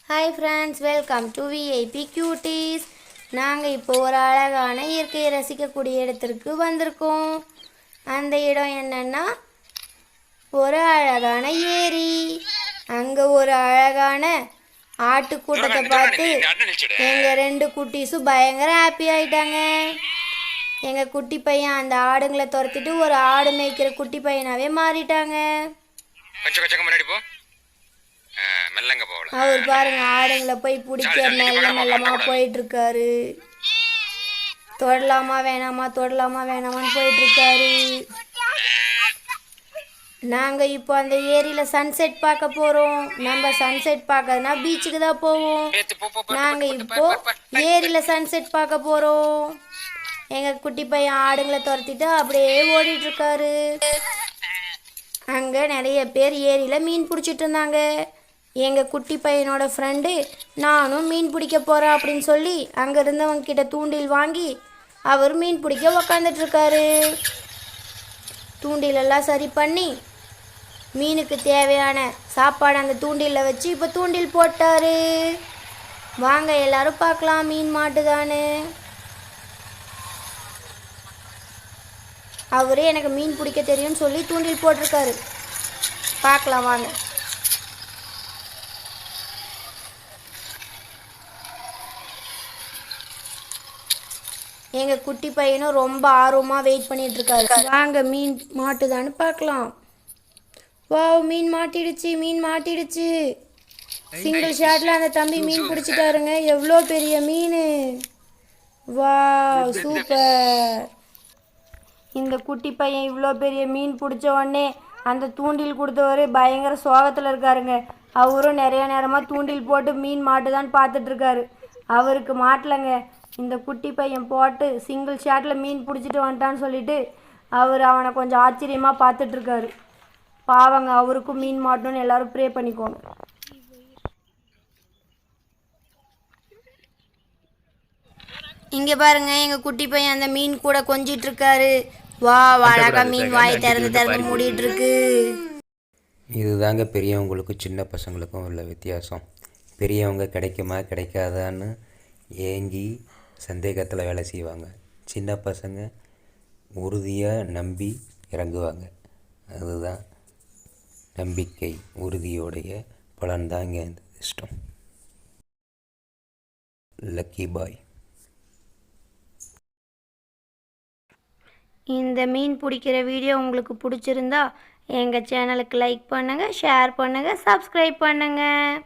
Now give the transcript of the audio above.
Hi friends, welcome to VIP cuties. நாங்கள் இப்போ ஒரு அழகான இயற்கையை ரசிக்கக்கூடிய இடத்திற்கு வந்திருக்கோம். அந்த இடம் என்னன்னா ஒரு அழகான ஏரி. அங்கே ஒரு அழகான ஆட்டு கூட்டத்தை பார்த்து எங்கள் 2 குட்டீஸும் பயங்கர ஹாப்பி ஆயிட்டாங்க. எங்கள் குட்டி பையன் அந்த ஆடுங்களை துரத்திட்டு ஒரு ஆடு மேய்க்கிற குட்டி பையனாவே மாறிட்டாங்க. அவர் பாருங்க, ஆடுங்களை போய் பிடிக்க மெல்லமா போயிட்டு இருக்காரு. தொடலாமா வேணாமான்னு போயிட்டு இருக்காரு. நாங்க இப்போ அந்த ஏரியில சன்செட் பார்க்க போறோம். நம்ம சன்செட் பார்க்கறதுனா பீச்சுக்கு தான் போவோம். நாங்க இப்போ ஏரியில சன்செட் பார்க்க போறோம். எங்க குட்டி பையன் ஆடுங்களை துரத்திட்டு அப்படியே ஓடிட்டு இருக்காரு. அங்க நிறைய பேர் ஏரியில மீன் பிடிச்சிட்டு இருந்தாங்க. எங்கள் குட்டி பையனோட ஃப்ரெண்டு நானும் மீன் பிடிக்க போகிறேன் அப்படின்னு சொல்லி அங்கே இருந்தவங்க கிட்ட தூண்டில் வாங்கி அவர் மீன் பிடிக்க உக்காந்துட்ருக்காரு. தூண்டிலெல்லாம் சரி பண்ணி மீனுக்கு தேவையான சாப்பாடு அந்த தூண்டிலில் வச்சு இப்போ தூண்டில் போட்டார். வாங்க எல்லாரும் பார்க்கலாம் மீன் மாட்டுதானு. அவரே எனக்கு மீன் பிடிக்க தெரியும்னு சொல்லி தூண்டில் போட்டிருக்காரு. பார்க்கலாம் வாங்க. எங்கள் குட்டி பையனும் ரொம்ப ஆர்வமாக வெயிட் பண்ணிட்டு இருக்காரு. வாங்க மீன் மாட்டுதான்னு பார்க்கலாம். வாவ், மீன் மாட்டிடுச்சு. சிங்கிள் ஷாட்டில் அந்த தம்பி மீன் பிடிச்சிட்டாருங்க. எவ்வளோ பெரிய மீன்! Wow, super! இந்த குட்டி பையன் இவ்வளோ பெரிய மீன் பிடிச்ச உடனே அந்த தூண்டில் கொடுத்தவர் பயங்கர சோகத்தில் இருக்காருங்க. அவரும் நிறைய நேரமாக தூண்டில் போட்டு மீன் மாட்டுதான்னு பார்த்துட்ருக்காரு. அவருக்கு மாட்டலைங்க. இந்த குட்டி பையன் போட்டு சிங்கிள் ஷாட்டில் மீன் பிடிச்சிட்டு வந்துட்டான்னு சொல்லிட்டு அவர் அவனை கொஞ்சம் ஆச்சரியமாக பார்த்துட்ருக்காரு. பாவங்க, அவருக்கும் மீன் மாட்டணும்னு எல்லாரும் ப்ரே பண்ணிக்கோங்க. இங்கே பாருங்க, எங்கள் குட்டி பையன் அந்த மீன் கூட கொஞ்சிட்டு இருக்காரு. வா, அழகா மீன் வாய் திறந்து மூடிட்டு இருக்கு. இதுதாங்க பெரியவங்களுக்கும் சின்ன பசங்களுக்கும் உள்ள வித்தியாசம். பெரியவங்க கிடைக்குமா கிடைக்காதான்னு ஏங்கி சந்தேகத்தில் வேலை செய்வாங்க. சின்ன பசங்க உறுதியாக நம்பி இறங்குவாங்க. அதுதான் நம்பிக்கை உறுதியோடைய பலன்தாங்க இந்த இஷ்டம். லக்கி பாய். இந்த மீன் பிடிக்கிற வீடியோ உங்களுக்கு பிடிச்சிருந்தா எங்கள் சேனலுக்கு லைக் பண்ணுங்கள், ஷேர் பண்ணுங்கள், சப்ஸ்கிரைப் பண்ணுங்கள்.